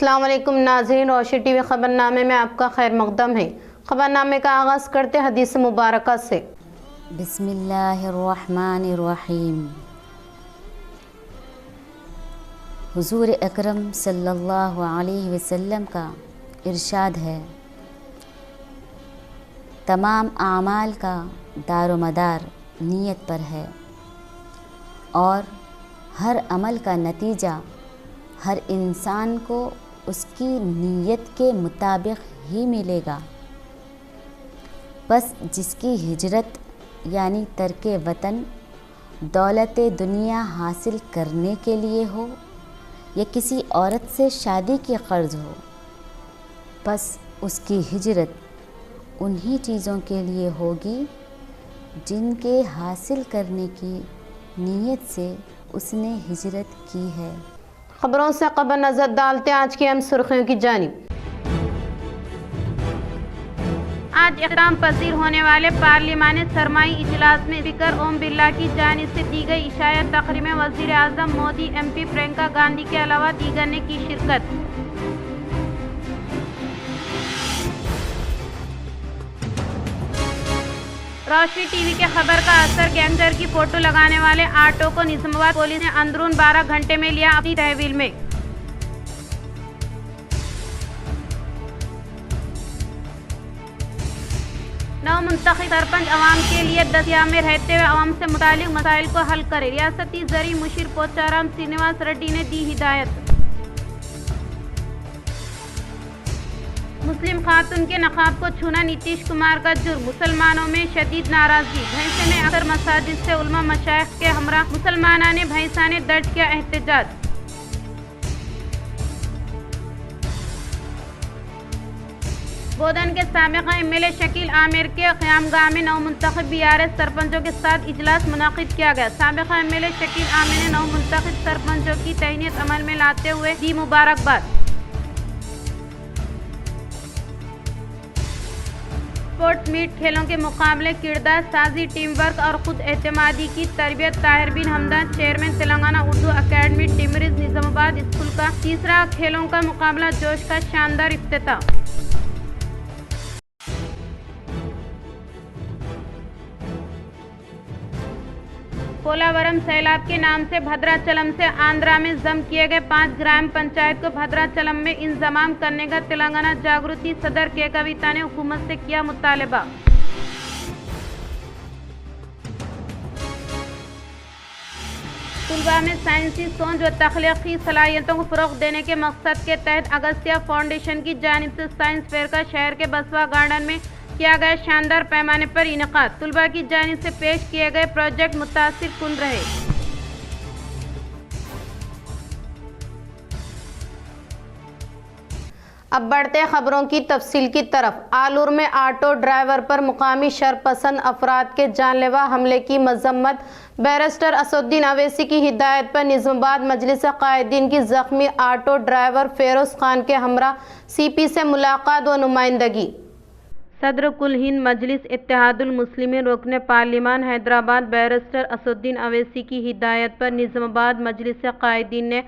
السلام علیکم ناظرین، روشنی ٹی وی خبرنامے میں آپ کا خیر مقدم ہے۔ خبرنامے کا آغاز کرتے حدیث مبارکہ سے۔ بسم اللہ الرحمن الرحیم۔ حضور اکرم صلی اللہ علیہ وسلم کا ارشاد ہے، تمام اعمال کا دار و مدار نیت پر ہے اور ہر عمل کا نتیجہ ہر انسان کو اس کی نیت کے مطابق ہی ملے گا۔ بس جس کی ہجرت یعنی ترک وطن دولت دنیا حاصل کرنے کے لیے ہو یا کسی عورت سے شادی کی غرض ہو، بس اس کی ہجرت انہی چیزوں کے لیے ہوگی جن کے حاصل کرنے کی نیت سے اس نے ہجرت کی ہے۔ خبروں سے قبل نظر ڈالتے ہیں آج کی اہم سرخیوں کی جانب۔ آج اختتام پذیر ہونے والے پارلیمانی سرمائی اجلاس میں اسپیکر اوم برلا کی جانب سے دی گئی عشائیہ تقریب میں وزیر اعظم مودی، ایم پی پرینکا گاندھی کے علاوہ دیگر نے کی شرکت۔ روشنی ٹی وی کے خبر کا اثر گینگر کی فوٹو لگانے والے آٹو کو نظام آباد پولیس نے اندرون 12 گھنٹے میں لیا اپنی تحویل میں۔ نو منتخب سرپنچ عوام کے لیے دستیاب میں رہتے ہوئے عوام سے متعلق مسائل کو حل کرے، ریاستی زرعی مشیر پوچارام سرینواس ریڈی نے دی ہدایت۔ مسلم خاتون کے نقاب کو چھونا نتیش کمار کا جرم، مسلمانوں میں شدید ناراضگی۔ بھینسے میں اکثر مساجد سے علماء مشائخ کے ہمراہ مسلمانوں نے بھینسہ نے درج کیا احتجاج۔ بودن کے سابق ایم ایل اے شکیل عامر کے قیامگاہ میں نو منتخب بی آر ایس سرپنچوں کے ساتھ اجلاس منعقد کیا گیا۔ سابق ایم ایل اے شکیل عامر نے نو منتخب سرپنچوں کی تعینیت عمل میں لاتے ہوئے دی مبارکباد۔ اسپورٹس میٹ کھیلوں کے مقابلے، کردار سازی، ٹیم ورک اور خود اعتمادی کی تربیت۔ طاہر بن حمدان، چیئرمین تلنگانہ اردو اکیڈمی ٹیمریز نظام آباد اسکول کا تیسرا کھیلوں کا مقابلہ جوش کا شاندار افتتاح۔ پولاورم سیلاب کے نام سے بھدراچلم سے آندھرا میں ضم کیے گئے 5 گرام پنچایت کو بھدراچلم میں انضمام کرنے کا تلنگانہ جاگرتی صدر کے کویتا نے حکومت سے کیا مطالبہ۔ طلباء میں سائنسی سوچ و تخلیقی صلاحیتوں کو فروغ دینے کے مقصد کے تحت اگستیا فاؤنڈیشن کی جانب سے سائنس فیئر کا شہر کے بسوا گارڈن میں کیا گیا شاندار پیمانے پر انعقاد۔ طلباء کی جانب سے پیش کیے گئے پروجیکٹ متاثر کن رہے۔ اب بڑھتے خبروں کی تفصیل کی طرف۔ آلور میں آٹو ڈرائیور پر مقامی شرپسند افراد کے جان لیوا حملے کی مذمت، بیرسٹر اسدالدین اویسی کی ہدایت پر نظام آباد مجلس قائدین کی زخمی آٹو ڈرائیور فیروز خان کے ہمراہ سی پی سے ملاقات و نمائندگی۔ صدر کل ہند مجلس اتحاد المسلمین رکن پارلیمان حیدرآباد بیرسٹر اسدالدین اویسی کی ہدایت پر نظام آباد مجلس قائدین نے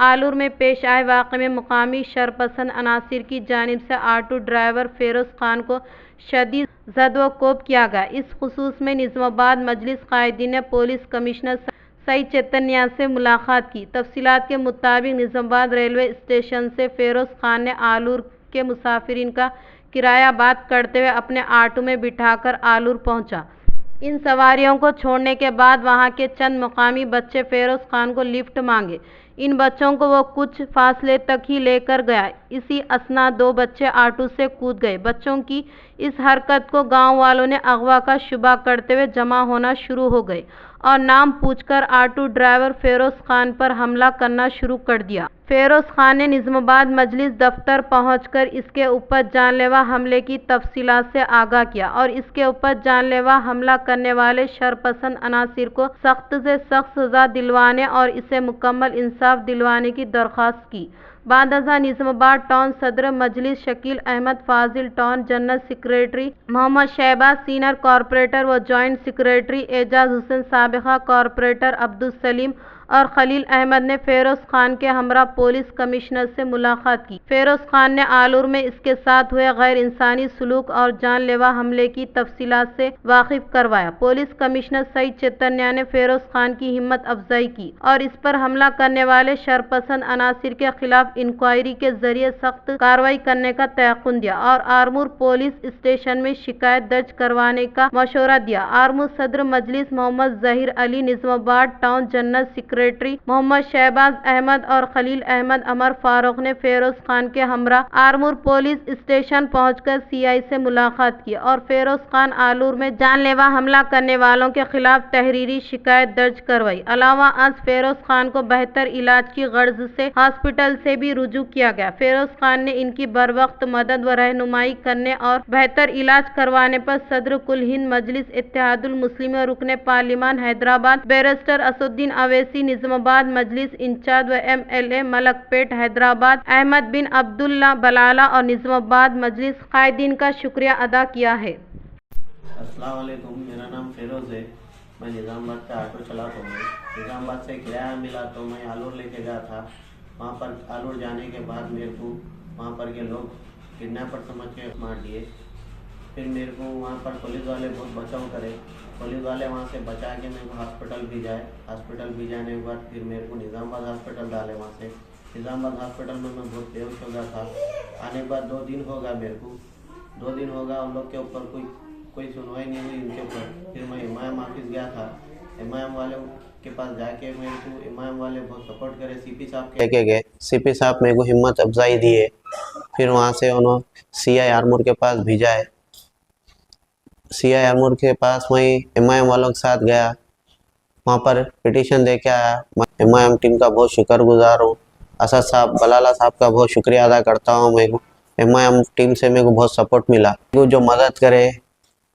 آلور میں پیش آئے واقعے میں مقامی شرپسند عناصر کی جانب سے آٹو ڈرائیور فیروز خان کو شدید زد و کوب کیا گیا۔ اس خصوص میں نظام آباد مجلس قائدین نے پولیس کمشنر سی چیتنیا سے ملاقات کی۔ تفصیلات کے مطابق نظام آباد ریلوے اسٹیشن سے فیروز خان نے آلور کے مسافرین کا کرایہ بات کرتے ہوئے اپنے آٹو میں بٹھا کر آلور پہنچا۔ ان سواریوں کو چھوڑنے کے بعد وہاں کے چند مقامی بچے فیروز خان کو لفٹ مانگے۔ ان بچوں کو وہ کچھ فاصلے تک ہی لے کر گیا۔ اسی اثنا 2 بچے آٹو سے کود گئے۔ بچوں کی اس حرکت کو گاؤں والوں نے اغوا کا شبہ کرتے ہوئے جمع ہونا شروع ہو گئے اور نام پوچھ کر آٹو ڈرائیور فیروز خان پر حملہ کرنا شروع کر دیا۔ فیروز خان نے نظام آباد مجلس دفتر پہنچ کر اس کے اوپر جان لیوا حملے کی تفصیلات سے آگاہ کیا اور اس کے اوپر جان لیوا حملہ کرنے والے شرپسند عناصر کو سخت سے سخت سزا دلوانے اور اسے مکمل انصاف دلوانے کی درخواست کی۔ بعد ازاں نظام آباد ٹاؤن صدر مجلس شکیل احمد فاضل، ٹاؤن جنرل سیکریٹری محمد شہباز، سینئر کارپوریٹر و جوائنٹ سیکریٹری اعجاز حسین، سابقہ کارپوریٹر عبدالسلیم اور خلیل احمد نے فیروز خان کے ہمراہ پولیس کمشنر سے ملاقات کی۔ فیروز خان نے آلور میں اس کے ساتھ ہوئے غیر انسانی سلوک اور جان لیوا حملے کی تفصیلات سے واقف کروایا۔ پولیس کمشنر سعید چیتنیا نے فیروز خان کی ہمت افزائی کی اور اس پر حملہ کرنے والے شرپسند عناصر کے خلاف انکوائری کے ذریعے سخت کارروائی کرنے کا تیقن دیا اور آرمور پولیس اسٹیشن میں شکایت درج کروانے کا مشورہ دیا۔ آرمور صدر مجلس محمد ظہیر علی، نظام آباد ٹاؤن جنرل سیکریٹری محمد شہباز احمد اور خلیل احمد عمر فاروق نے فیروز خان کے ہمراہ آرمور پولیس اسٹیشن پہنچ کر CI سے ملاقات کی اور فیروز خان آلور میں جان لیوا حملہ کرنے والوں کے خلاف تحریری شکایت درج کروائی۔ علاوہ ازیں فیروز خان کو بہتر علاج کی غرض سے ہاسپٹل سے بھی رجوع کیا گیا۔ فیروز خان نے ان کی بروقت مدد و رہنمائی کرنے اور بہتر علاج کروانے پر صدر کل ہند مجلس اتحاد المسلمین اور رکن پارلیمان حیدرآباد بیرسٹر اسدالدین اویسی، نظام آباد مجلس انچارج و MLA ملک پیٹ حیدرآباد احمد بن عبداللہ بلالہ اور نظام آباد مجلس قائدین کا شکریہ ادا کیا ہے۔ السلام علیکم، میرا نام فیروز ہے، میں نظام آباد کا آٹو چلاتا ہوں۔ نظام آباد سے کرایہ ملا تو میں آلور لے کے گیا تھا۔ وہاں پر آلور جانے کے بعد میرے کو وہاں پر کے لوگ کڈنیپر سمجھ کے مار دیے۔ پھر میرے کو وہاں پر پولیس والے بہت بچاؤ کرے، پولیس والے وہاں سے بچا کے میرے کو ہاسپٹل بھیجائے۔ ہاسپٹل بھیجانے کے بعد پھر میرے کو نظام آباد ہاسپٹل ڈالے۔ وہاں سے نظام آباد ہاسپٹل میں بہت بے ہوش ہو گیا تھا۔ آنے کے بعد 2 دن ہو گیا میرے کو، 2 دن ہو گیا ان لوگ کے اوپر کوئی سنوائی نہیں ہوئی ان کے اوپر۔ پھر میں MIM آفس گیا تھا، MIM والوں کے پاس جا کے میرے کو MIM والے بہت سپورٹ کرے، CP صاحب کے لے کے گئے۔ CP صاحب میرے کو ہمت افزائی دیے۔ پھر وہاں سے انہوں CI آرمور کے پاس بھیجا ہے۔ CI آرمور کے پاس میں MIM والوں کے ساتھ گیا، وہاں پر پٹیشن دے کے آیا۔ میں MIM ٹیم کا بہت شکر گزار ہوں۔ اسد صاحب، بلالہ صاحب کا بہت شکریہ ادا کرتا ہوں۔ میرے کو MIM ٹیم سے میرے کو بہت سپورٹ ملا۔ میرے کو جو مدد کرے،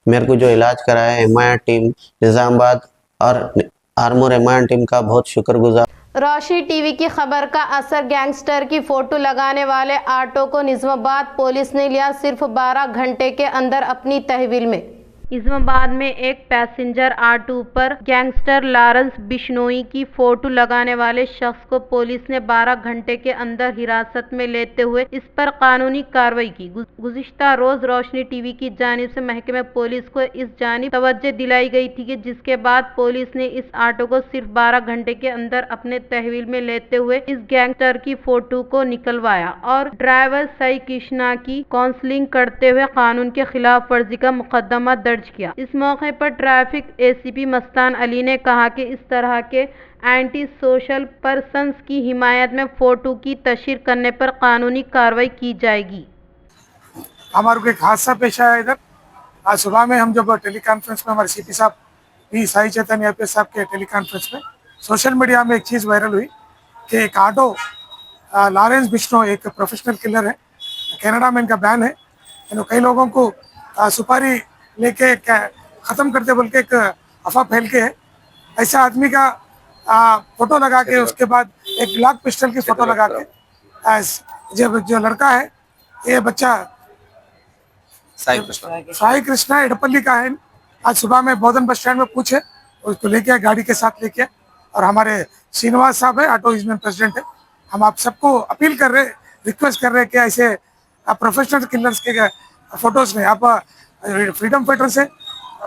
میرے کو جو علاج کرائے، MIM ٹیم نظام آباد اور آرمور MIM ٹیم کا بہت شکر گزار۔ روشنی ٹی وی کی خبر کا اثر، گینگسٹر کی فوٹو لگانے والے آٹو کو نظام آباد پولیس نے لیا صرف 12 گھنٹے کے اندر اپنی تحویل میں۔ نظام آباد میں ایک پیسنجر آٹو پر گینگسٹر لارنس بشنوئی کی فوٹو لگانے والے شخص کو پولیس نے 12 گھنٹے کے اندر حراست میں لیتے ہوئے اس پر قانونی کارروائی کی۔ گزشتہ روز روشنی ٹی وی کی جانب سے محکمہ پولیس کو اس جانب توجہ دلائی گئی تھی کہ جس کے بعد پولیس نے اس آٹو کو صرف 12 گھنٹے کے اندر اپنے تحویل میں لیتے ہوئے اس گینگسٹر کی فوٹو کو نکلوایا اور ڈرائیور سائی کرشنا کی کاؤنسلنگ کرتے ہوئے قانون کے خلاف ورزی کا مقدمہ درج کیا۔ اس موقع پر ٹریفک ACP مستان علی نے کہا کہ اس طرح کے اینٹی سوشل پرسنز کی حمایت میں فوٹو کی تشہیر کرنے پر قانونی کارروائی کی جائے گی۔ ہمارے کو ایک حادثہ پیش آیا ادھر آج صبح میں۔ ہم جب ٹیلی کانفرنس میں ہمارے CP صاحب پی سائی چیتنیا IPS صاحب کے ٹیلی کانفرنس میں سوشل میڈیا میں ایک چیز وائرل ہوئی کہ ایک آٹو لارنس بشنو ایک پروفیشنل کلر ہے، کینیڈا میں ان کا بین ہے، کئی لوگوں کو سپاری لے کے ختم کرتے بول کے ایک افواہ پھیل کے ہے۔ ایسا آدمی کا فوٹو لگا کے اس کے بعد ایک بلاک پسٹل کی فوٹو لگا کے جو لڑکا ہے، یہ بچہ سائی کرشنا اڈپلی کا ہے۔ آج صبح میں بودن بس اسٹینڈ میں پوچھے، اس کو لے کے گاڑی کے ساتھ لے کے، اور ہمارے شرینواس صاحب ہے آٹو یونین پریزیڈنٹ ہے۔ ہم آپ سب کو اپیل کر رہے، ریکویسٹ کر رہے کہ ایسے پروفیشنل کلرز کے فوٹوز میں آپ فریڈم فائٹر سے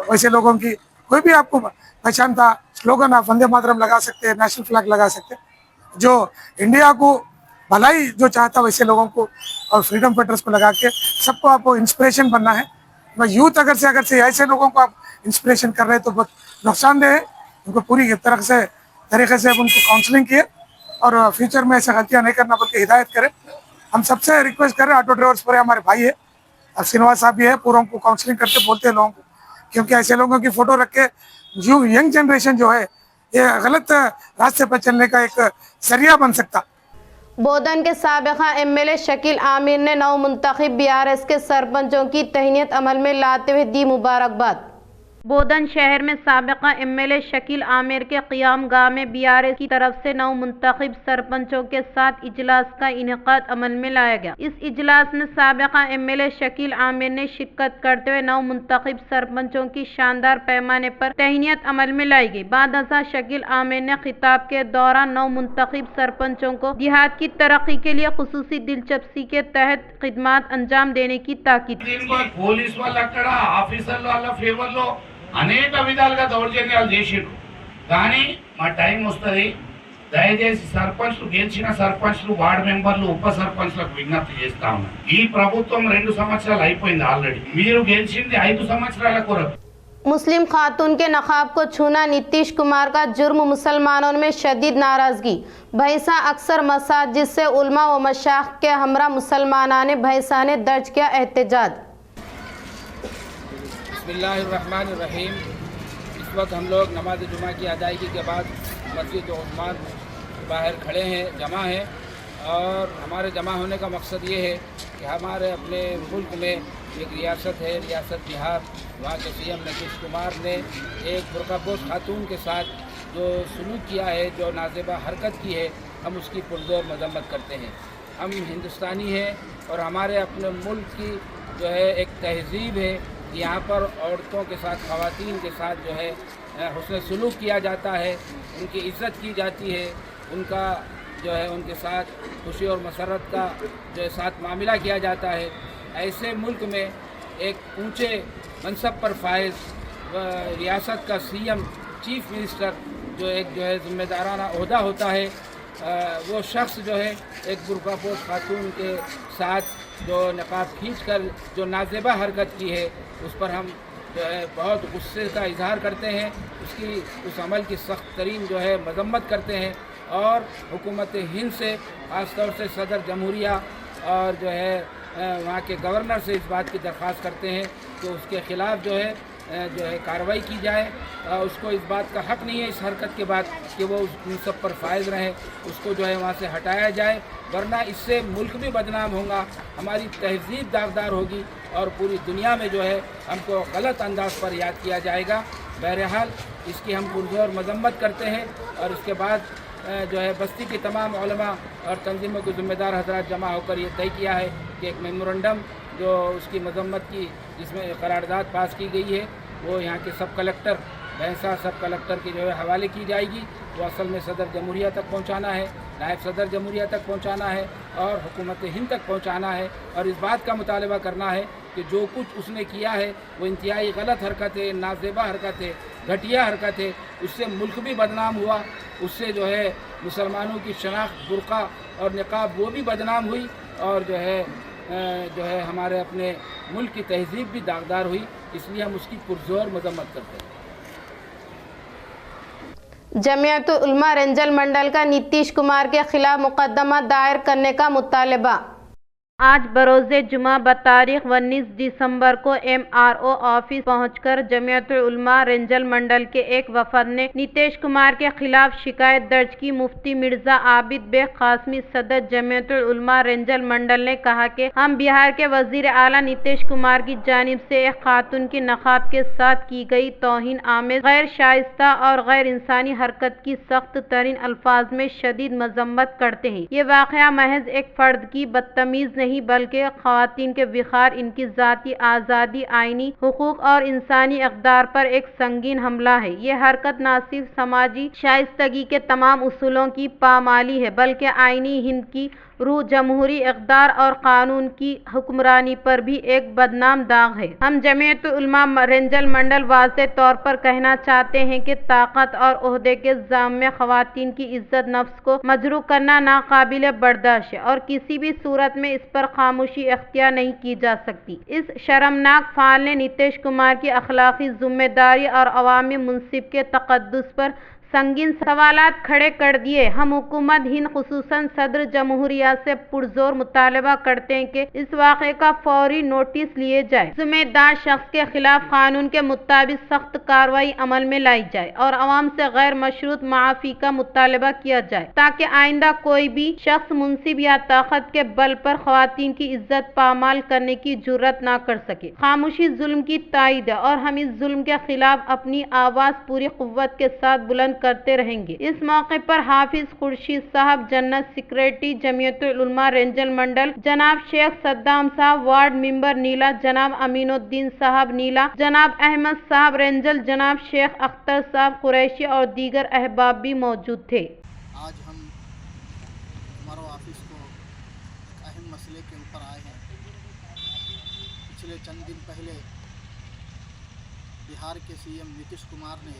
ویسے لوگوں کی کوئی بھی آپ کو پہچانتا سلوگن آپ وندے ماترم لگا سکتے، نیشنل فلیگ لگا سکتے، جو انڈیا کو بھلائی جو چاہتا ویسے لوگوں کو اور فریڈم فائٹرز کو لگا کے سب کو آپ کو انسپریشن بننا ہے۔ میں یوتھ اگر سے ایسے لوگوں کو آپ انسپریشن کر رہے ہیں تو بہت نقصان دہ ہے۔ ان کو پوری طریقے سے ان کو کاؤنسلنگ کیے اور فیوچر میں ایسے غلطیاں نہیں کرنا بلکہ ہدایت کرے۔ ہم سب سے ریکویسٹ کر رہے ہیں، آٹو ڈرائیورس پر ہمارے بھائی ہے، شرینواس صاحب بھی ہے، پوروں کو کاؤنسلنگ کرتے بولتے ہیں لوگوں کو، کیونکہ ایسے لوگوں کی فوٹو رکھ کے جو ینگ جنریشن جو ہے یہ غلط راستے پر چلنے کا ایک ذریعہ بن سکتا۔ بودن کے سابقہ MLA شکیل عامر نے نو منتخب BRS کے سرپنچوں کی تہنیت عمل میں لاتے ہوئے دی مبارکباد۔ بودن شہر میں سابقہ MLA شکیل عامر کے قیام گاہ میں BRS کی طرف سے نو منتخب سرپنچوں کے ساتھ اجلاس کا انعقاد عمل میں لایا گیا۔ اس اجلاس میں سابقہ MLA شکیل عامر نے شرکت کرتے ہوئے نو منتخب سرپنچوں کی شاندار پیمانے پر تعینیت عمل میں لائی گئی۔ بعد ازاں شکیل عامر نے خطاب کے دوران نو منتخب سرپنچوں کو دیہات کی ترقی کے لیے خصوصی دلچسپی کے تحت خدمات انجام دینے کی تاکید کی۔ పోలీస్ వాళ్ళు అక్కడ ఆఫీసర్లు వాళ్ళ ఫేవర్లో అనేక విధాలుగా దౌర్జన్యాలు చేసిండ్రు, కానీ మా టైం వస్తుంది, దయచేసి సర్పంచ్లు గెలిచిన సర్పంచ్లు వార్డు మెంబర్లు ఉప సర్పంచ్లకు విజ్ఞప్తి చేస్తా ఉన్నాం. ఈ ప్రభుత్వం 2 సంవత్సరాలు అయిపోయింది ఆల్రెడీ, మీరు గెలిచింది 5 సంవత్సరాల కొరకు। मुस्लिम खातून के नकाब को छूना नीतीश कुमार का जुर्म, मुसलमानों में शदीद नाराजगी। भैंसा अक्सर मसाजिद से उलमा व मशाइख के हमरा मुसलमानाने भैंसा ने दर्ज किया एहतजाज। बिस्मिल्लाहिर्रहमानिर्रहीम। इस वक्त हम लोग नमाज जुमा की अदायगी के बाद मस्जिद उस्मान बाहर खड़े हैं, जमा हैं, और हमारे जमा होने का मकसद ये है कि हमारे अपने मुल्क में एक रियासत है, रियासत बिहार, वहाँ के CM नीतीश कुमार ने एक बुर्कापोश खातून के साथ जो सलूक किया है, जो नाज़ेबा हरकत की है, हम उसकी पुरज़ोर मजम्मत करते हैं। हम हिंदुस्तानी हैं और हमारे अपने मुल्क की जो है एक तहज़ीब है, यहाँ पर औरतों के साथ, ख़वातीन के साथ जो है हुस्न सलूक किया जाता है, उनकी इज़्ज़त की जाती है, उनका जो है उनके साथ खुशी और मसरत का जो है साथ मामला किया जाता है। ऐसे मुल्क में एक ऊंचे मनसब पर फाइज रियासत का CM चीफ मिनिस्टर जो एक जो है ज़िम्मेदाराना ओहदा होता है, वो शख्स जो है एक बुर्कापोश खातून के साथ जो नकाब खींचकर जो नाज़ेबा हरकत की है, उस पर हम जो है बहुत गुस्से का इजहार करते हैं, उसकी उस अमल की सख्त तरीन जो है मजम्मत करते हैं, और हुकूमत हिंद से ख़ास तौर से सदर जमहूरिया और जो है वहाँ के गवर्नर से इस बात की दरख्वास्त करते हैं कि उसके ख़िलाफ़ जो है कार्रवाई की जाए। उसको इस बात का हक़ नहीं है इस हरकत के बाद कि वो उन सब पर फायज रहे, उसको जो है वहाँ से हटाया जाए, वरना इससे मुल्क भी बदनाम होगा, हमारी तहज़ीब दागदार होगी और पूरी दुनिया में जो है हमको गलत अंदाज पर याद किया जाएगा। बहरहाल इसकी हम पुरज़ोर मजम्मत करते हैं, और इसके बाद जो है बस्ती की तमाम उलमा और तंजीमों के ज़िम्मेदार हज़रात जमा होकर ये तय किया है कि एक मेमोरेंडम जो उसकी मजम्मत की, जिसमें करारदाद पास की गई है, वो यहाँ के सब कलेक्टर, भैंसा सब कलेक्टर के जो है हवाले की जाएगी। वो असल में सदर जमहूरिया तक पहुँचाना है, नायब सदर जमहूरिया तक पहुँचाना है और हुकूमत हिंद तक पहुँचाना है, और इस बात का मुतालबा करना है कि जो कुछ उसने किया है वो इंतहाई गलत हरकत है, नाज़ेबा हरकत है, घटिया हरकत है। उससे मुल्क भी बदनाम हुआ, उससे जो है मुसलमानों की शनाख्त बुर्का और निकाब वो भी बदनाम हुई, और जो है हमारे अपने मुल्क की तहज़ीब भी दागदार हुई। इसलिए हम उसकी पुरज़ोर मजम्मत करते हैं। जमियत उलमा रेंजल मंडल का नीतीश कुमार के खिलाफ मुकदमा दायर करने का मुतालबा। आज बरोज़े जुमा बतारीख 19 दिसंबर को MRO ऑफिस पहुंचकर जमियत उलमा रेंजल मंडल के एक वफद ने नीतीश कुमार के खिलाफ शिकायत दर्ज की। मुफ्ती मिर्जा आबिद बेग कासमी सदर जमियत उलमा रेंजल मंडल ने कहा कि हम बिहार के वजीर आला नीतीश कुमार की जानिब से एक खातून की नकाब के साथ की गई तौहीन आमेज, गैर शाइस्ता और गैर इंसानी हरकत की सख्त तरीन अल्फाज में शदीद मजम्मत करते हैं। ये वाक़या महज एक फर्द की बदतमीज नहीं बल्कि ख़वातीन के विखार, इनकी ज़ाती आज़ादी, आइनी हुकूक और इंसानी इक़दार पर एक संगीन हमला है। ये हरकत न सिर्फ समाजी शाइस्तगी के तमाम उसूलों की पामाली है बल्कि आइनी हिंद की रूह, जमहूरी इक़दार और कानून की हुक्मरानी पर भी एक बदनाम दाग है। हम जमियत उलमा रेंजल मंडल वाज़ेह तौर पर कहना चाहते हैं कि ताकत और ओहदे के ज़ाम में ख़वातीन की इज़्ज़त नफ्स को मजरूह करना नाकाबिल बर्दाश्त है और किसी भी सूरत में इस पर खामोशी इख्तियार नहीं की जा सकती। इस शर्मनाक फ़ाल ने नीतीश कुमार की अखलाकी ज़िम्मेदारी और अवामी मुनसिब के तक़द्दुस पर संगीन सवालात खड़े कर दिए। हम हुकूमत हिंद खुसूसन सदर जमहूरिया से पुरजोर मुतालबा करते हैं कि इस वाक़े का फौरी नोटिस लिए जाए, जिम्मेदार शख्स के खिलाफ कानून के मुताबिक सख्त कार्रवाई अमल में लाई जाए और अवाम से गैर मशरूत माफ़ी का मुतालबा किया जाए ताकि आइंदा कोई भी शख्स मुनसिब या ताकत के बल पर ख्वातीन की इज्जत पामाल करने की जुर्रत ना कर सके। खामोशी जुल्म की तायद है और हम इस जुल्म के खिलाफ अपनी आवाज़ पूरी कुव्वत के साथ बुलंद करते रहेंगे। इस मौके पर हाफिज खुर्शीद साहब, जन्नत सेक्रेटरी जमीयतुल उलमा रेंजल मंडल, जनाब शेख सद्दाम साहब, वार्ड मेंबर नीला, जनाब अमीनुद्दीन साहब नीला, जनाब अहमद साहब रेंजल, जनाब शेख अख्तर साहब कुरैशी और दीगर अहबाब भी मौजूद थे। आज हम हमारा ऑफिस को एक अहम मसले के ऊपर आए हैं। पिछले चंद दिन पहले बिहार के सीएम नीतीश कुमार ने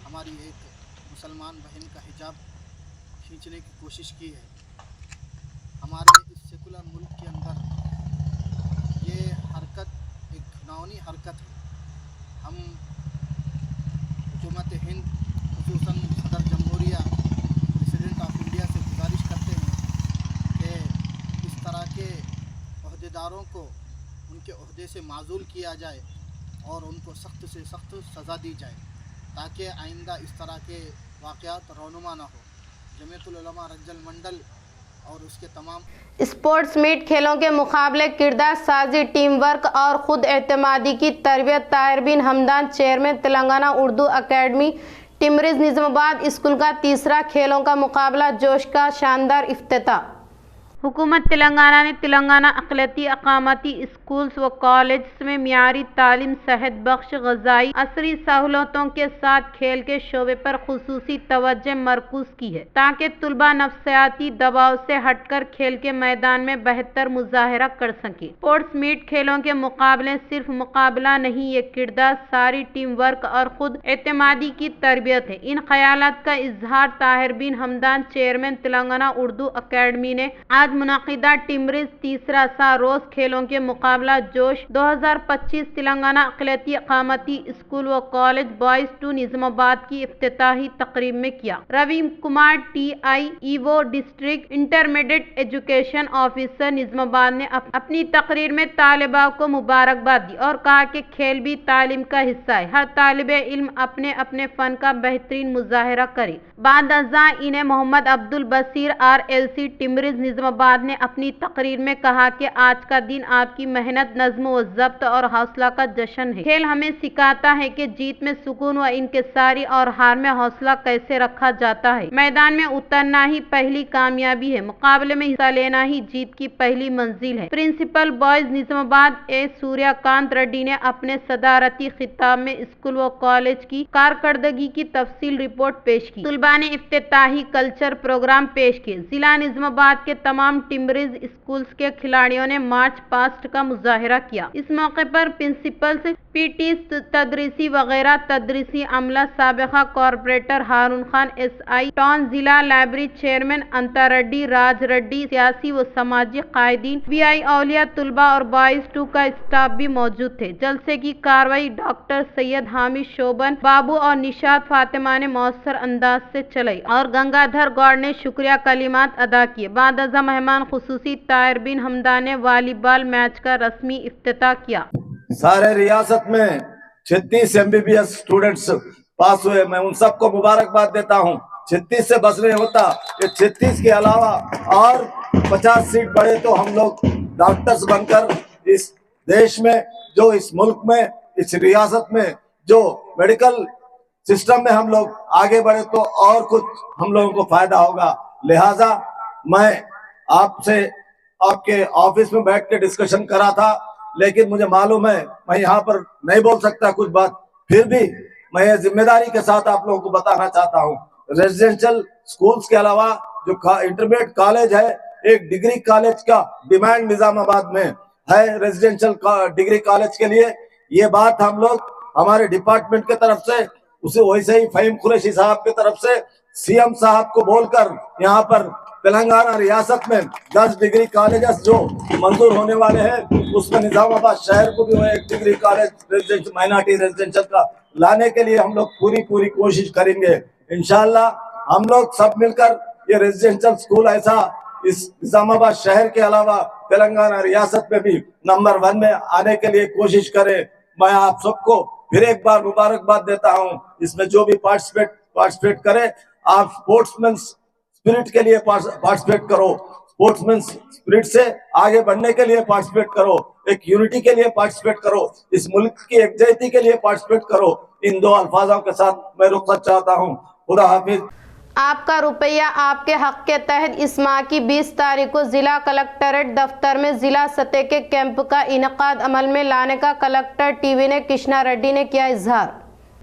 हमारी एक मुसलमान बहन का हिजाब खींचने की कोशिश की है। हमारे इस सेकुलर मुल्क के अंदर ये हरकत एक घिनौनी हरकत है। हम हुकूमत हिंद खुसूसन सदर जमहूरिया प्रेसिडेंट ऑफ इंडिया से गुजारिश करते हैं कि इस तरह के अहदेदारों को उनके अहदे से माजूल किया जाए और उनको सख्त से सख्त सज़ा दी जाए ताकि आइंदा इस तरह के वाक़यात रौनुमा ना हो। जमीयतुल उलमा रंजल मंडल और उसके तमाम स्पोर्ट्स मीट, खेलों के मुकाबले, किरदार साजी, टीम वर्क और खुद एतमादी की तरबियत। Tahir bin Hamdan, chairman Telangana Urdu academy TMREIS Nizamabad school का तीसरा खेलों का मुकाबला जोश का शानदार इफ्तिताह। हुकूमत तेलंगाना ने तेलंगाना अक़लियती अक़ामती स्कूल्स व कॉलेज में मियारी तालीम, सेहत बख्श ग़ज़ाई असरी सहूलतों के साथ खेल के शोबे पर खुसूसी तवज्जो मरकूज़ की है ताकि तलबा नफ्सियाती दबाव से हटकर खेल के मैदान में बेहतर मुजाहरा कर सकें। स्पोर्ट्स मीट, खेलों के मुकाबले सिर्फ मुकाबला नहीं, ये किरदार सारी, टीम वर्क और खुद एतमादी की तरबियत है। इन ख्यालात का इजहार ताहिर बिन हमदान, चेयरमैन तेलंगाना उर्दू अकेडमी ने आज मुनाकिदा टिमरिज तीसरा सा रोज खेलों के मुकाबला जोश 2025 तेलंगाना अक़लियती अक़ामती स्कूल व कॉलेज बॉयज़ 2 निज़ामाबाद की इफ्तिताही तकरीब में किया। Ravi Kumar TIEO district intermediate education officer Nizamabad ने अपनी तकरीर में तालिबा को मुबारकबाद दी और कहा कि खेल भी तालीम का हिस्सा है। हर तालिबे इल्म अपने अपने फ़न का बेहतरीन मुजाहरा करे। बाद अज़ा इन्हें मोहम्मद अब्दुल बसीर RLC टिमरिज निज़ामाबाद ने अपनी तकरीर में कहा कि आज का दिन आपकी मेहनत, नज़्म व ज़ब्त और हौसला का जश्न है। खेल हमें सिखाता है कि जीत में सुकून व इनकिसारी और हार में हौसला कैसे रखा जाता है। मैदान में उतरना ही पहली कामयाबी है, मुकाबले में हिस्सा लेना ही जीत की पहली मंजिल है। Principal boys Nizamabad A Suryakanth Reddy ने अपने सदारती खिताब में स्कूल व कॉलेज की कारकर्दगी की तफसील रिपोर्ट पेश की। तलबा ने इफ्तिताही कल्चर प्रोग्राम पेश किए। जिला निज़ामाबाद के तमाम टिमरिज स्कूल्स के खिलाड़ियों ने मार्च पास्ट का मुजाहरा किया। इस मौके पर प्रिंसिपल्स, PTs, तदरीसी वगैरह तदरीसी अमला, साबिका कॉर्पोरेटर हारून खान SI, टाउन जिला लाइब्रेरी चेयरमैन अंता रेड्डी, राज रेड्डी, सियासी व समाजी कायदीन, VI औलिया, तलबा और बॉयज 2 का स्टाफ भी मौजूद थे। जलसे की कार्रवाई डॉक्टर सैयद हामिद शोबन बाबू और निशात फातिमा ने मौसर अंदाज से चलाई और गंगाधर गौड़ ने शुक्रिया कलिमात अदा किए। बाद अज़ा मेहमान खुसूसी ताहिर बिन हमदान ने वॉलीबॉल मैच का रस्मी इफ्तिताह किया। सारे रियासत में 36 MBBS स्टूडेंट्स पास हुए। मैं उन सबको मुबारकबाद देता हूँ। 36 से बस नहीं होता, ये 36 के अलावा और 50 सीट बढ़े तो हम लोग डॉक्टर्स बनकर इस देश में, जो इस मुल्क में, इस रियासत में जो मेडिकल सिस्टम में हम लोग आगे बढ़े तो और कुछ हम लोगों को फायदा होगा। लिहाजा मैं आपसे आपके ऑफिस में बैठ के डिस्कशन करा था, लेकिन मुझे मालूम है मैं यहाँ पर नहीं बोल सकता कुछ बात, फिर भी मैं ये जिम्मेदारी के साथ आप लोगों को बताना चाहता हूँ। रेजिडेंशियल स्कूल्स के अलावा जो इंटरमीडिएट कॉलेज है, एक डिग्री कॉलेज का डिमांड निजामाबाद में है रेजिडेंशियल डिग्री कॉलेज के लिए। ये बात हम लोग हमारे डिपार्टमेंट के तरफ से, उसे वैसे ही फहीम कुरैशी साहब की तरफ से CM साहब को बोलकर यहाँ पर तेलंगाना रियासत में 10 डिग्री कॉलेजेस जो मंजूर होने वाले हैं, उसमें निजामाबाद शहर को भी वो एक डिग्री कॉलेज माइनॉरिटी रेजिडेंशियल का लाने के लिए हम लोग पूरी कोशिश करेंगे इंशाल्लाह हम लोग सब मिलकर ये रेजिडेंशियल स्कूल ऐसा इस निजामाबाद शहर के अलावा तेलंगाना रियासत में भी नंबर 1 में आने के लिए कोशिश करें। मैं आप सबको फिर एक बार मुबारकबाद देता हूं। इसमें जो भी पार्टिसिपेट करे, आप स्पोर्ट्समैन स्पिरिट के लिए पार्टिसिपेट करो, स्पोर्ट्समैन स्पिरिट से आगे बढ़ने के लिए पार्टिसिपेट करो, एक यूनिटी के लिए पार्टिसिपेट करो, इस मुल्क की एकजुटता के लिए पार्टिसिपेट करो। इन 2 अल्फाजों के साथ मैं रुखसत चाहता हूं। खुदा हाफिज। आपका रुपया आपके हक के तहत इस माह की 20 तारीख को जिला कलेक्ट्रेट दफ्तर में जिला सतह के कैंप का इनकाद अमल में लाने का कलेक्टर टीवी ने कृष्णा रेड्डी ने किया इजहार।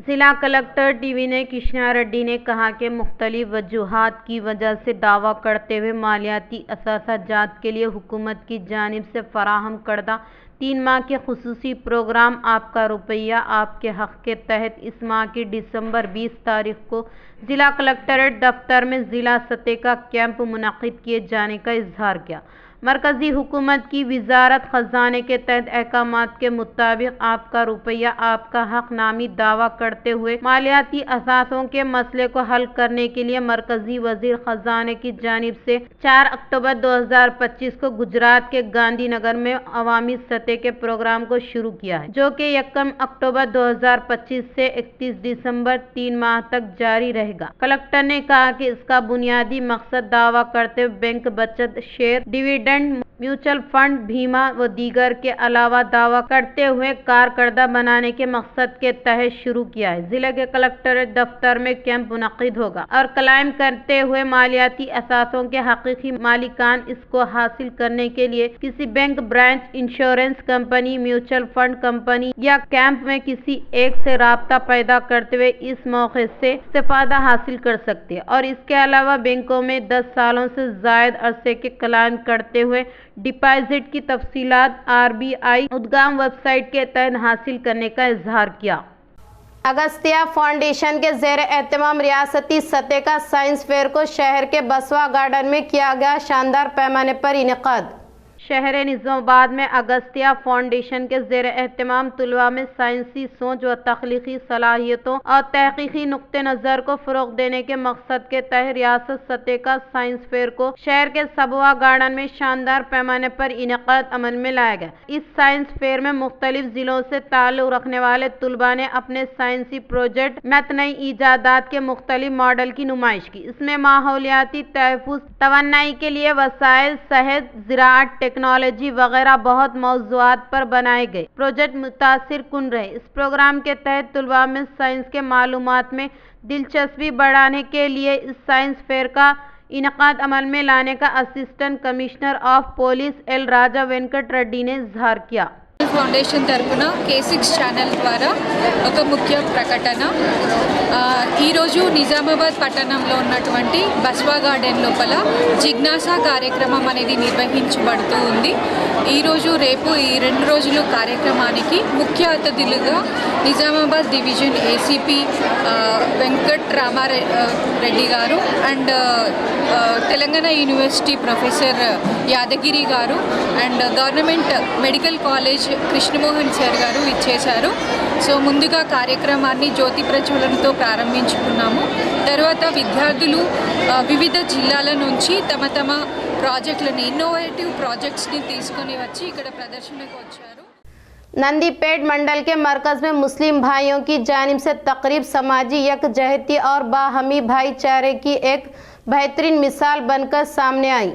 जिला कलेक्टर टीवी ने कृष्णा रेड्डी ने कहा कि मुख्तलिफ वजूहात की वजह से दावा करते हुए मालियाती असासाजात के लिए हुकूमत की जानिब से फराहम करदा 3 माह के खुसूसी प्रोग्राम आपका रुपया आपके हक के तहत इस माह की दिसंबर 20 तारीख को जिला कलेक्ट्रेट दफ्तर में जिला सतह का कैंप मुनक़िद किए जाने का इजहार किया। मरकज़ी हुकूमत की वजारत ख़जाने के तहत अहकामात के मुताबिक आपका रुपया आपका हक नामी दावा करते हुए मालियाती असासों के मसले को हल करने के लिए मरकज़ी वज़ीर ख़जाने की जानिब से 4 अक्टूबर 2025 को गुजरात के गांधी नगर में अवामी सतह के प्रोग्राम को शुरू किया है, जो कि 1 अक्टूबर 2025 से 31 दिसंबर 3 माह तक जारी रहेगा। कलेक्टर ने कहा कि इसका बुनियादी मकसद दावा करते हुए बैंक बचत, शेयर, डिविडेंड, म्यूचुअल फंड, बीमा व दीगर के अलावा दावा करते हुए कारकर्दा बनाने के मकसद के तहत शुरू किया है। जिले के कलेक्ट्रेट दफ्तर में कैंप मुनक़िद होगा और क्लाइम करते हुए मालियाती असासों के हकीकी मालिकान इसको हासिल करने के लिए किसी bank branch, insurance company, mutual fund company या कैंप में किसी एक से राब्ता पैदा करते हुए इस मौके से इस्तेफादा हासिल कर सकते हैं और इसके अलावा बैंकों में 10 सालों से ज़ायद अरसे के क्लाइम करते हुए डिपॉजिट की तफसीलात RBI उद्गाम वेबसाइट के तहत हासिल करने का इजहार किया। अगस्तिया फाउंडेशन के ज़ेर एहतमाम रियासती सतह का साइंस फेयर को शहर के बसवा गार्डन में किया गया शानदार पैमाने पर इनेकाद। शहर निज़ामाबाद में अगस्तिया फाउंडेशन के ज़ेर एहतमाम तुलबा में साइंसी सोच व तख्लीकी सलाहियतों और तहकीकी नुक्ते नज़र को फ़रोग़ देने के मकसद के तहत रियासत सतह का साइंस फेयर को शहर के सबवा गार्डन में शानदार पैमाने पर इनेकाद अमल में लाया गया। इस साइंस फेयर में मुख्तलिफ ज़िलों से ताल्लुक़ रखने वाले तुलबा ने अपने साइंसी प्रोजेक्ट में नई ईजादात के मुख्तलिफ मॉडल की नुमाइश की। इसमें माहौलियाती तहफ़्फ़ुज़, तवन्नाई के लिए वसाइल, सेहत, ज़राअत, टेक्नोलॉजी वगैरह बहुत मौज़ूआत पर बनाए गए प्रोजेक्ट मुतासिर कुन रहे। इस प्रोग्राम के तहत तुलबा में साइंस के मालूमात में दिलचस्पी बढ़ाने के लिए इस साइंस फेयर का इनकाद अमल में लाने का assistant commissioner of police L Raja Venkat Reddy ने इजहार किया। ఫౌండేషన్ తరపున K6 ఛానల్ ద్వారా ఒక ముఖ్య ప్రకటన ఈరోజు నిజామాబాద్ పట్టణంలో ఉన్నటువంటి బస్వా గార్డెన్ లోపల జిజ్ఞాసా కార్యక్రమం అనేది నిర్వహించబడుతూ ఉంది। ఈరోజు రేపు ఈ 2 రోజుల కార్యక్రమానికి ముఖ్య అతిథులుగా నిజామాబాద్ డివిజన్ ఏసీపీ వెంకట్ రామారెడ్డి గారు and Telangana university professor Yadagiri గారు and government medical college Krishnamohan sir గారు ఇచ్చేశారు। సో ముందుగా కార్యక్రమాన్ని జ్యోతి ప్రజ్వలనతో ప్రారంభించుకున్నాము। తర్వాత విద్యార్థులు వివిధ జిల్లాల నుంచి తమ తమ ప్రాజెక్టులను, ఇన్నోవేటివ్ ప్రాజెక్ట్స్ని తీసుకొని వచ్చి ఇక్కడ ప్రదర్శనకు వచ్చారు। नंदीपेट मंडल के मरकज़ में मुस्लिम भाइयों की जानिब से तकरीब समाजी यकजहती और बाहमी भाईचारे की एक बेहतरीन मिसाल बनकर सामने आई।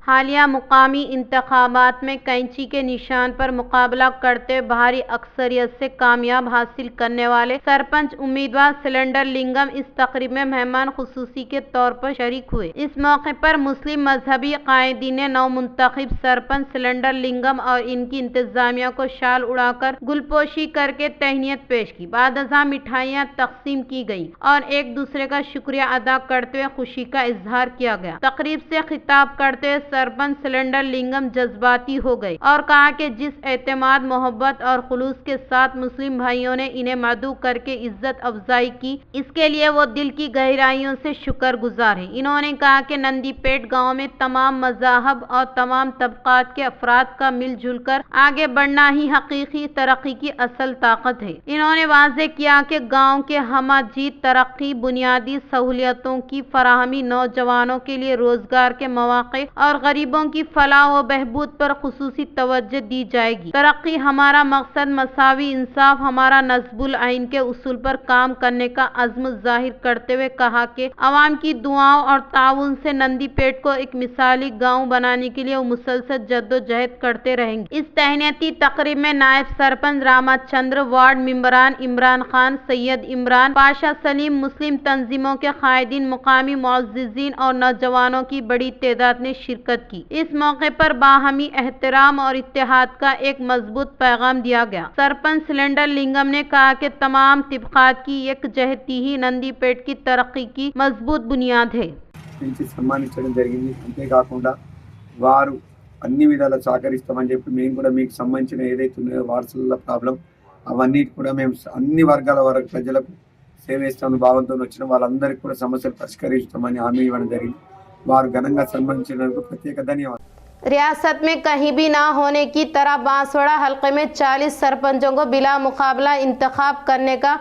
हालिया मुकामी इंतखाबात में कैंची के निशान पर मुकाबला करते भारी अक्सरियत से कामयाब हासिल करने वाले सरपंच उम्मीदवार सिलेंडर लिंगम इस तकरीब में मेहमान खुसूसी के तौर पर शरीक हुए। इस मौके पर मुस्लिम मजहबी कायदीन ने नवमुंतखब सरपंच सिलेंडर लिंगम और इनकी इंतजामिया को शाल उड़ाकर गुलपोशी करके तहनीत पेश की। बाद अज़ा मिठाइयाँ तकसीम की गई और एक दूसरे का शुक्रिया अदा करते हुए खुशी का इजहार किया गया। तकरीब से खिताब करते हुए सरपंच सिलेंडर लिंगम जज्बाती हो गए और कहा कि जिस एतमाद मोहब्बत और खुलूस के साथ मुस्लिम भाइयों ने इन्हें मदऊ करके इज्जत अफजाई की, इसके लिए वो दिल की गहराइयों से शुक्रगुजार है। इन्होंने कहा कि नंदीपेट गाँव में तमाम मज़ाहब और तमाम तबकात के अफराद का मिलजुल कर आगे बढ़ना ही हकीकी तरक्की की असल ताकत है। इन्होंने वाज़ेह किया कि गाँव के हमाजीत तरक्की, बुनियादी सहूलियतों की फराहमी, नौजवानों के लिए रोजगार के मौके और गरीबों की फलाह व बहबूद पर खुसूसी तवज्जो दी जाएगी। तरक्की हमारा मकसद, मसावी इंसाफ हमारा नस्बुल आइन के उसूल पर काम करने का अज़्म जाहिर करते हुए कहा कि अवाम की दुआओं और ताउन से नंदीपेट को एक मिसाली गाँव बनाने के लिए वो मुसलसल जद्दोजहद करते रहेंगे। इस तहनीती तकरीब में नायब सरपंच रामचंद्र, वार्ड मेंबरान इमरान खान, सैयद इमरान पाशा, सलीम, मुस्लिम तंजीमों के कायदीन, मुकामी मुअज़्ज़िज़ीन और नौजवानों की बड़ी तादाद ने शिरकत की। इस मौके पर बाहमी एहतराम और इत्तेहाद का एक मजबूत पैगाम दिया गया। सरपंच सिलेंडर लिंगम ने कहा कि तमाम तबकात की यकजहती ही नंदीपेट की तरक्की की मजबूत बुनियाद है। సన్మానించడం జరిగింది। అంతేకాకుండా వారు అన్ని విధాల సహకరిస్తామని చెప్పి మేము కూడా మీకు సంబంధించిన ఏదైతే ఉన్నాయో వారసుల ప్రాబ్లం అవన్నీ కూడా మేము అన్ని వర్గాల వరకు ప్రజలకు సేవ చేస్తామని భావంతో వచ్చిన వాళ్ళందరికీ కూడా సమస్యలు పరిష్కరిస్తామని హామీ ఇవ్వడం జరిగింది। వారు ఘనంగా సన్మానించినందుకు ప్రత్యేక ధన్యవాదాలు। रियासत में कहीं भी ना होने की तरह बांसवाड़ा हलके में 40 सरपंचों को बिला मुकाबला इंतखाब करने का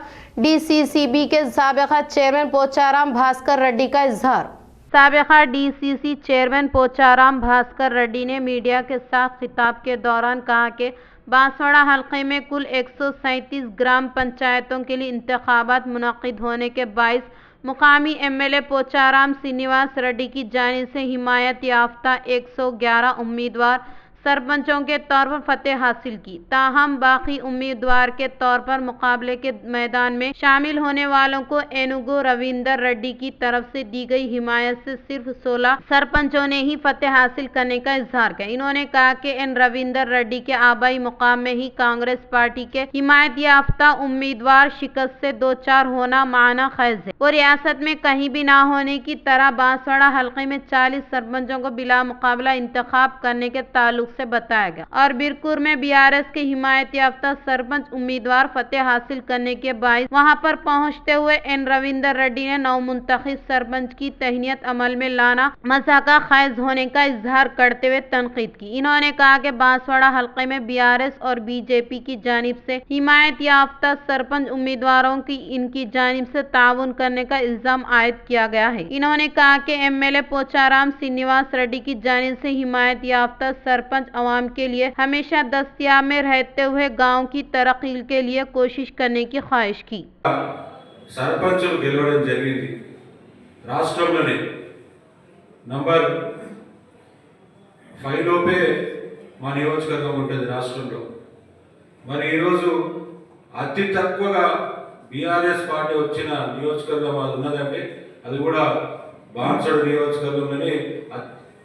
DCCB के साबिका चेयरमैन पोचाराम भास्कर रेड्डी का इजहार। साबिका DCC चेयरमैन पोचाराम भास्कर रेड्डी ने मीडिया के साथ खिताब के दौरान कहा कि बांसवाड़ा हलके में कुल 137 ग्राम पंचायतों के लिए इंतखाबात मुनक़िद होने के बाइस मुकामी MLA पोचाराम श्रीनिवास रेड्डी की जानिब से हिमायत याफ्ता 111 उम्मीदवार सरपंचों के तौर पर फतेह हासिल की। ताहम बाकी उम्मीदवार के तौर पर मुकाबले के मैदान में शामिल होने वालों को एनुगो रविंदर रेड्डी की तरफ से दी गई हिमायत से सिर्फ 16 सरपंचों ने ही फतेह हासिल करने का इजहार किया। इन्होंने कहा कि एन रविंदर रेड्डी के आबाई मुकाम में ही कांग्रेस पार्टी के हिमायत याफ्ता उम्मीदवार शिकस्त से दो चार होना माना खैज है। वो रियासत में कहीं भी ना होने की तरह बांसवाड़ा हलके में 40 सरपंचों को बिला मुकाबला इंतखाब करने के ताल्लुक से बताया गया और बिरकुर में BRS के हिमायत याफ्ता सरपंच उम्मीदवार फतेह हासिल करने के बाद वहां पर पहुंचते हुए एन रविंदर रेड्डी ने नवमुंतखब सरपंच की तहनीत अमल में लाना मज़ाका खैज होने का इजहार करते हुए तनकीद की। इन्होंने कहा कि बांसवाड़ा हलके में BRS और BJP की जानिब से हिमायत याफ्ता सरपंच उम्मीदवारों की इनकी जानिब से ताउन करने का इल्जाम आयद किया गया है। इन्होंने कहा कि MLA पोचाराम श्रीनिवास रेड्डी की जानिब से हिमायत याफ्ता सरपंच अवाम के लिए हमेशा दस्तयाब में रहते हुए गांव की तरक्की के लिए कोशिश करने की ख्वाहिश की। सरपंचुలు గెలవడం జరిగింది। రాష్ట్రంలోనే నంబర్ 5 లోపే మా నియోజకవర్గం ఉంటుంది రాష్ట్రంలో। మరి ఈరోజు అతి తక్కువగా BRS పార్టీ వచ్చిన నియోజకవర్గం అది ఉన్నదంటే అది కూడా బాన్సోడ్ నియోజకవర్గంలోనే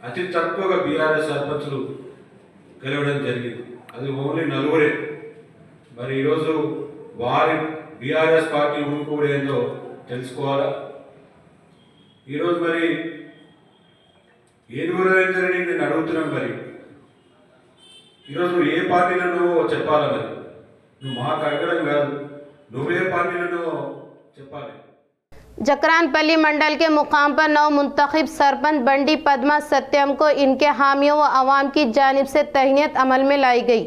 అతి తక్కువగా BRS సర్పంచులు గెలవడం జరిగింది। అది ఓన్లీ నలుగురే। మరి ఈరోజు వారి BRS పార్టీ కూడా ఏందో తెలుసుకోవాలా। ఈరోజు మరి ఏనుగురు రైతులని నేను అడుగుతున్నాను, మరి ఈరోజు నువ్వు ఏ పార్టీలో నువ్వు చెప్పాలా? మరి నువ్వు మాకు అడగడం కాదు, నువ్వే పార్టీలో చెప్పాలి। जकरानपल्ली मंडल के मुकाम पर नव मुंतखब सरपंच बंडी पद्मा सत्यम को इनके हामियों व अवाम की जानिब से तहनीत अमल में लाई गई।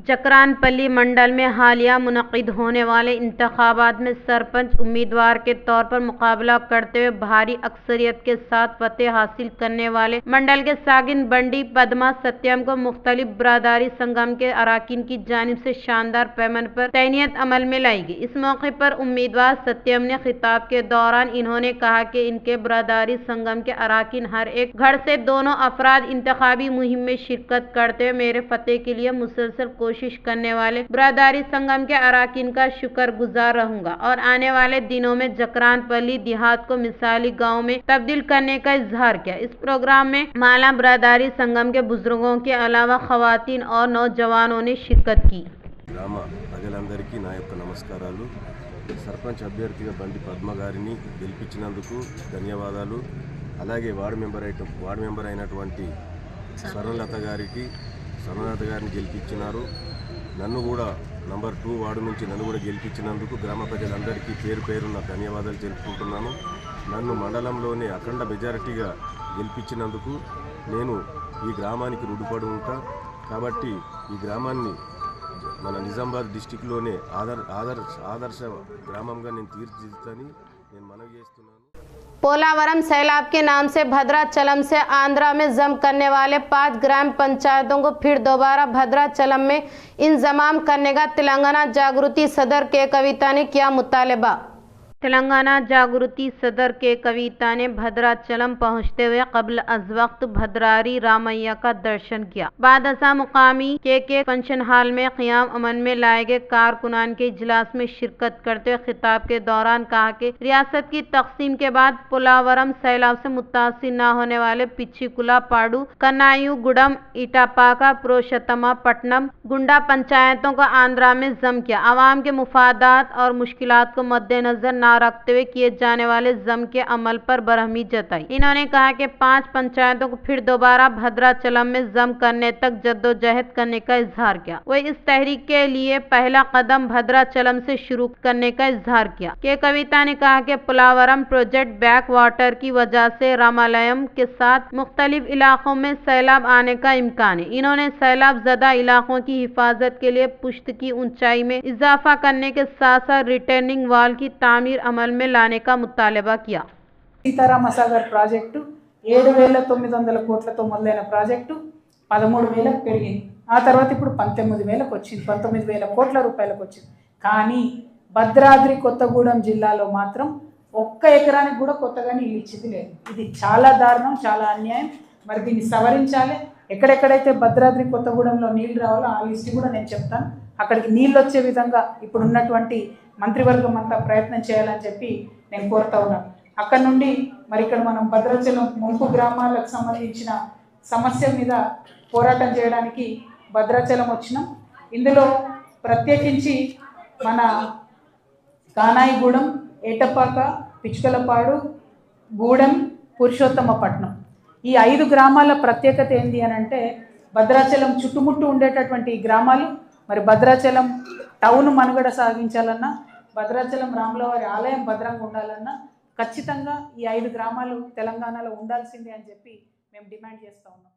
जकरानपल्ली मंडल में हालिया मुनक़िद होने वाले इंतखाबात में सरपंच उम्मीदवार के तौर पर मुकाबला करते हुए भारी अक्सरियत के साथ फतेह हासिल करने वाले मंडल के सागिन बंडी पद्मा सत्यम को मुख्तलिफ बरादरी संगम के अराकीन की जानिब से शानदार पैमाने पर तैनीत अमल में लाई गई। इस मौके पर उम्मीदवार सत्यम ने खिताब के दौरान इन्होंने कहा कि इनके बरादरी संगम के अराकीन हर एक घर से दोनों अफराद इंतखाबी मुहिम में शिरकत करते हुए मेरे फतेह के लिए मुसलसल कोशिश करने वाले बरादरी संगम के अराकीन का शुक्रगुजार रहूंगा और आने वाले दिनों में जकरानपल्ली देहात को मिसाली गांव में तब्दील करने का इजहार किया। इस प्रोग्राम में माला बरादरी संगम के बुजुर्गों के अलावा खवातीन और नौजवानों ने शिरकत की। గ్రామ ప్రజలందరికీ నా యొక్క నమస్కారాలు। సర్పంచ్ అభ్యర్థిగా బండి పద్మ గారిని గెలిపించినందుకు ధన్యవాదాలు। అలాగే వార్డు మెంబర్ అయినటువంటి స్వర్ణలత గారిని గెలిపించినారు. నన్ను కూడా నంబర్ 2 వార్డు నుంచి నన్ను కూడా గెలిపించినందుకు గ్రామ ప్రజలందరికీ పేరు పేరున ధన్యవాదాలు తెలుపుకుంటున్నాను. నన్ను మండలంలోనే అఖండ మెజారిటీగా గెలిపించినందుకు నేను ఈ గ్రామానికి రుణపడి ఉంటా. కాబట్టి ఈ గ్రామాన్ని మన నిజామాబాద్ డిస్టిక్లోనే ఆదర్శ గ్రామంగా నేను తీర్చిదిద్దుతానని నేను మనవి చేస్తున్నాను. पोलावरम सैलाब के नाम से भद्राचलम से आंध्रा में जम करने वाले 5 ग्राम पंचायतों को फिर दोबारा भद्राचलम में इंजमाम करने का तेलंगाना जागृति सदर के कविता ने किया मुतालबा। तेलंगाना जागृति सदर के कविता ने भद्राचलम पहुंचते हुए कबल अज वक्त भद्रारी रामैया का दर्शन किया। बाद असा मुकामी के फंक्शन हॉल में क़याम अमन में लाए गए कारकुनान के इजलास में शिरकत करते हुए खिताब के दौरान कहा कि रियासत की तकसीम के बाद पोलावरम सैलाब से मुतासिर न होने वाले पिछीकुला, पाडू, कन्नायू, गुडम, इटापाका, पुरुषोत्तमा पट्टनम, गुंडा पंचायतों को आंध्रा में जम किया। आवाम के मुफादात और मुश्किलात को मद्देनजर न रखते हुए किए जाने वाले जम के अमल पर बरहमी जताई। इन्होंने कहा कि 5 पंचायतों को फिर दोबारा भद्राचलम में जम करने तक जद्दोजहद करने का इजहार किया। वह इस तहरीक के लिए पहला कदम भद्राचलम से शुरू करने का इजहार किया। के कविता ने कहा कि पोलावरम प्रोजेक्ट बैक वाटर की वजह से रामालयम के साथ मुख्तलिफ इलाकों में सैलाब आने का इम्कान है। इन्होंने सैलाब ज़दा इलाकों की हिफाजत के लिए पुश्त की ऊंचाई में इजाफा करने के साथ साथ रिटर्निंग वाल की तामीर अमल में लाने का मुतालबा किया। సీతారామసాగర్ ప్రాజెక్టు 7,900 కోట్లతో మొదలైన ప్రాజెక్టు 13,000కు పెరిగింది. ఆ తర్వాత ఇప్పుడు 19,000కు వచ్చింది, 19,000 కోట్ల రూపాయలకు వచ్చింది. కానీ భద్రాద్రి కొత్తగూడెం జిల్లాలో మాత్రం ఒక్క ఎకరానికి కూడా కొత్తగా నీళ్ళు ఇచ్చింది లేదు. ఇది చాలా దారుణం, చాలా అన్యాయం. మరి దీన్ని సవరించాలి. ఎక్కడెక్కడైతే భద్రాద్రి కొత్తగూడెంలో నీళ్ళు రావాలో ఆ లిస్ట్ కూడా నేను చెప్తాను. అక్కడికి నీళ్ళు వచ్చే విధంగా ఇప్పుడు ఉన్నటువంటి మంత్రివర్గం అంతా ప్రయత్నం చేయాలని చెప్పి నేను కోరుతా ఉన్నాను. అక్కడ నుండి మరి ఇక్కడ మనం భద్రాచలం ముంపు గ్రామాలకు సంబంధించిన సమస్య మీద పోరాటం చేయడానికి భద్రాచలం వచ్చినాం. ఇందులో ప్రత్యేకించి మన కానాయిగూడెం, ఏటపాక, పిచ్చుకలపాడు, గూడెం, పురుషోత్తమపట్నం ఈ 5 గ్రామాల ప్రత్యేకత ఏంటి అని అంటే భద్రాచలం చుట్టుముట్టు ఉండేటటువంటి ఈ గ్రామాలు మరి భద్రాచలం టౌన్ మనుగడ సాగించాలన్నా, భద్రాచలం రాములవారి ఆలయం భద్రంగా ఉండాలన్నా ఖచ్చితంగా ఈ 5 గ్రామాలు తెలంగాణలో ఉండాల్సిందే అని చెప్పి మేము డిమాండ్ చేస్తూ ఉన్నాం.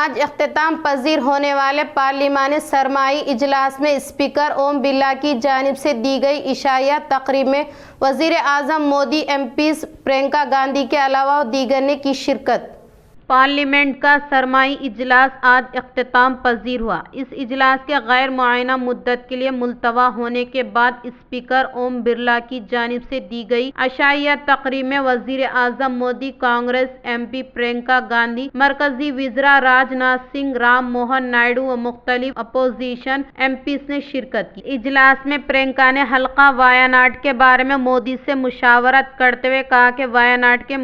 आज इख्तिताम पजीर होने वाले पार्लिमानी सरमाई इजलास में स्पीकर ओम बिरला की जानिब से दी गई इशाया तकरीब में वजीर आज़म मोदी, एमपीज़ प्रियंका गांधी के अलावा दीगर ने की शिरकत। पार्लियामेंट का सरमाई इजलास आज इख्तिताम पजीर हुआ। इस इजलास के गैर मुआयना मुद्दत के लिए मुल्तवा होने के बाद स्पीकर ओम बिरला की जानिब से दी गई अशाइया तकरीब में वजीर आज़म मोदी, कांग्रेस एमपी प्रियंका गांधी, मरकजी वज़ीरा राजनाथ सिंह, राम मोहन नायडू व मुख्तलिफ अपोजिशन एमपीज़ ने शिरकत की। इजलास में प्रियंका ने हल्का वायनाड के बारे में मोदी से मुशावरत करते हुए कहा कि वायनाड के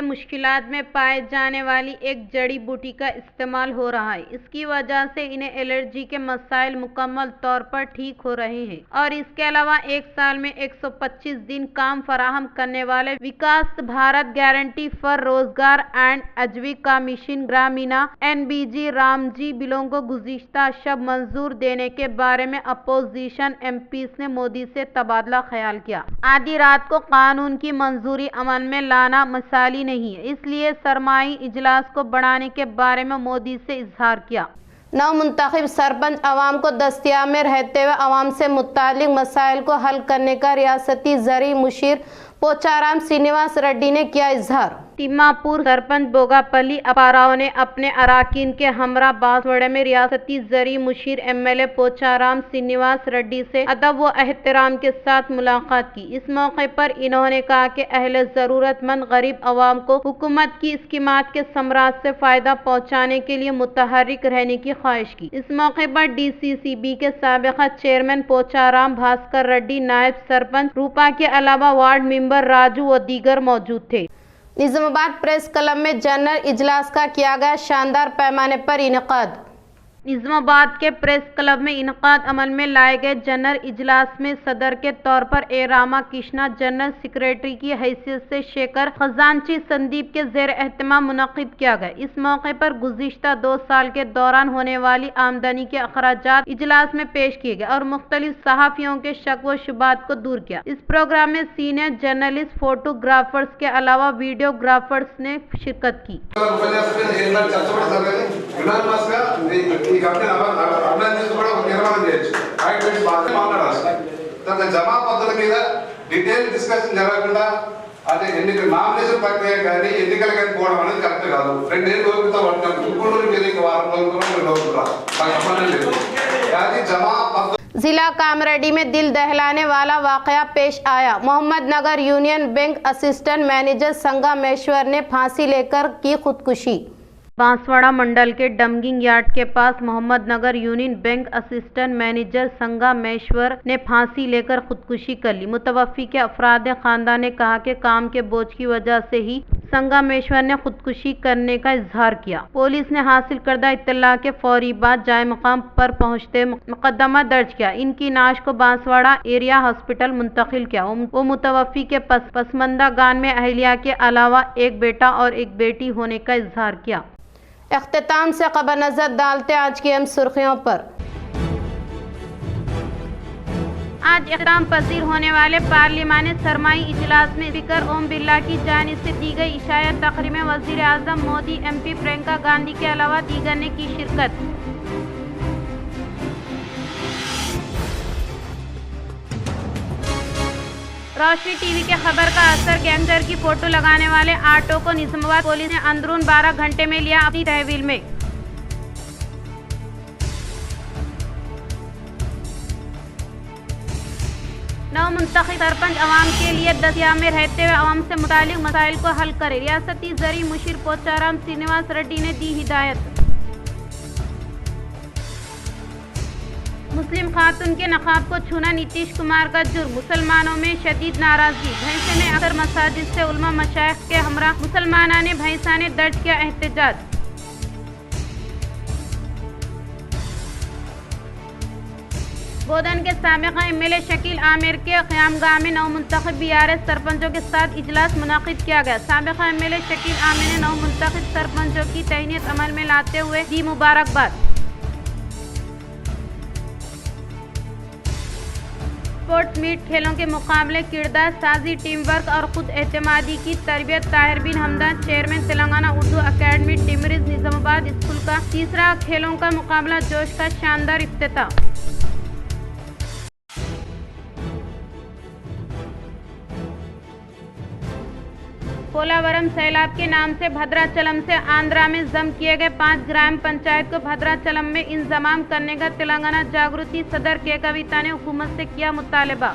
मुश्किलात में पाए जाने वाली एक जड़ी बूटी का इस्तेमाल हो रहा है। इसकी वजह से इन्हें एलर्जी के मसाइल मुकम्मल तौर पर ठीक हो रहे हैं और इसके अलावा एक साल में 125 दिन काम फराहम करने वाले विकास भारत गारंटी फॉर रोजगार एंड आजीविका मिशन ग्रामीणा NBG रामजी बिलों को गुज़िश्ता शब मंजूर देने के बारे में अपोजिशन एमपीज़ ने मोदी से तबादला ख्याल किया। आधी रात को कानून की मंजूरी अमल में लाना मिसाली नहीं है, इसलिए सरमाई इजलास को बढ़ाने के बारे में मोदी से इजहार किया। नव मुंतखब सरपंच अवाम को दस्तियाब में रहते हुए अवाम से मुतालिक मसाइल को हल करने का रियासती ज़री मुशीर पोचाराम श्रीनिवास रेड्डी ने किया इजहार। तिम्मापुर सरपंच बोगापल्ली अपाराव ने अपने अराकीन के हमरा बांसवाड़ा में रियासती ज़री मुशीर MLA पोचाराम श्रीनिवास रेड्डी से अदब व एहतराम के साथ मुलाकात की। इस मौके पर इन्होंने कहा कि अहले ज़रूरतमंद गरीब अवाम को हुकूमत की स्कीमात के समरात से फ़ायदा पहुँचाने के लिए मुतहर्रिक रहने की ख्वाहिश की। इस मौके पर DCCB के साबिक़ा चेयरमैन पोचाराम भास्कर रेड्डी, नायब सरपंच रूपा के अलावा वार्ड मेंबर राजू व दीगर मौजूद थे। निज़ामाबाद प्रेस क्लब में जनरल इजलास का किया गया शानदार पैमाने पर इनेकाद। निजामाबाद के प्रेस क्लब में इनकाद अमल में लाए गए जनरल इजलास में सदर के तौर पर ए रामा कृष्णा जनरल सेक्रेटरी की हैसियत से शेखर खजांची संदीप के ज़ेर एहतमाम मुनक़िद किया गया। इस मौके पर गुज़िश्ता 2 साल के दौरान होने वाली आमदनी के अखराजात इजलास में पेश किए गए और मुख्तलिफ सहाफ़ियों के शक व शुबात को दूर किया। इस प्रोग्राम में सीनियर जर्नलिस्ट, फोटोग्राफर्स के अलावा वीडियोग्राफर्स ने शिरकत की। జమా పద్ధతుల మీద డీటెయిల్ డిస్కషన్ జరగకుండా అదే నామినేషన్ ప్రక్రియ కానీ ఎన్నికలు కానీ పోవడం అనేది కరెక్ట్ కాదు. 2 ఏళ్ళు రోజులతో పట్టినప్పుడు ఇప్పుడు మీరు ఇంకా వారం రోజులు సంబంధం లేదు. అది జమా जिला कामरेडी में दिल दहलाने वाला वाकया पेश आया। Mohammad Nagar union bank assistant manager Sangameshwar ने फांसी लेकर की खुदकुशी। बांसवाड़ा मंडल के डंगिंग यार्ड के पास Mohammad Nagar union bank assistant manager Sangameshwar ने फांसी लेकर खुदकुशी कर ली। मुतवफ़्फ़ी के अफराद खानदान ने कहा कि काम के बोझ की वजह से ही संगमेश्वर ने खुदकुशी करने का इजहार किया। पुलिस ने हासिल करदा इत्तला के फौरी बाद जाए मकाम पर पहुंचते मुकदमा दर्ज किया। इनकी नाश को बांसवाड़ा एरिया हॉस्पिटल मुंतकिल किया। वो मुतवफ़्फ़ी के पसमंदा गान में अहलिया के अलावा एक बेटा और एक बेटी होने का इजहार किया। इख्तिताम से खबर नजर डालते आज की अहम सुर्खियों पर। आज इख्तिताम पजीर होने वाले पार्लिमानी सरमाई इजलास में स्पीकर ओम बिरला की जानिब से दी गई इशाया तकरीर में वज़ीर आज़म मोदी, MP प्रियंका गांधी के अलावा दीगर ने की शिरकत। रोशनी टीवी के खबर का असर, गैंगस्टर की फोटो लगाने वाले ऑटो को निजामाबाद पुलिस ने अंदरून 12 घंटे में लिया अपनी तहवील में। नव मुंतखब सरपंच अवाम के लिए दस्तियाब में रहते हुए अवाम से मुतालिक मसाइल को हल करे। रियासती ज़री मुशीर पोचाराम श्रीनिवास रेड्डी ने दी हिदायत। मुस्लिम खातून के नकाब को छूना नीतीश कुमार का जुर्म, मुसलमानों में शदीद नाराजगी। भैंसे में अक्सर मसाजिद से उलमा मशाइख के हमरा मुसलमाना ने भैंसा ने दर्ज किया एहतजाज। बोधन के साबिक़ MLA शकील आमिर के क़यामगाह में नव मुंतखब BRS सरपंचों के साथ इजलास मुनाकिद किया गया। साबिक़ MLA शकील आमिर ने नव मुंतखब सरपंचों की तहनीत अमल में लाते हुए दी मुबारकबाद। स्पोर्ट्स मीट, खेलों के मुकाबले, किरदार साजी, टीम वर्क और खुद एतमादी की तरबियत। Tahir bin Hamdan, chairman Telangana Urdu academy TMREIS Nizamabad school का तीसरा खेलों का मुकाबला जोश का शानदार इफ्तिताह। पोलावरम सैलाब के नाम से भद्राचलम से आंध्रा में जम किए गए 5 ग्राम पंचायत को भद्राचलम में इंजमाम करने का तेलंगाना जागृति सदर के कविता ने हुकूमत से किया मुतालबा।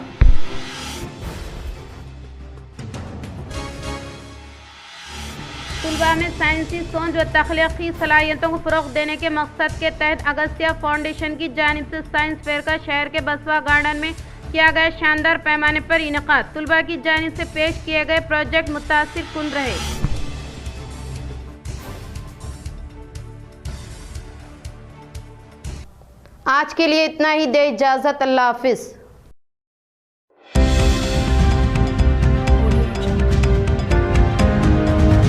तुलबा में साइंसी सोच व तख्लीकी सलाहियतों को फ़रोग़ देने के मकसद के तहत अगस्त्या फाउंडेशन की जानिब से साइंस फेयर का शहर के बसवा गार्डन में किया गया शानदार पैमाने पर इनकाद। तुलबा की जानिब से पेश किए गए प्रोजेक्ट मुतासिर कुन रहे। आज के लिए इतना ही, दे इजाज़त, अल्लाह हाफिज़।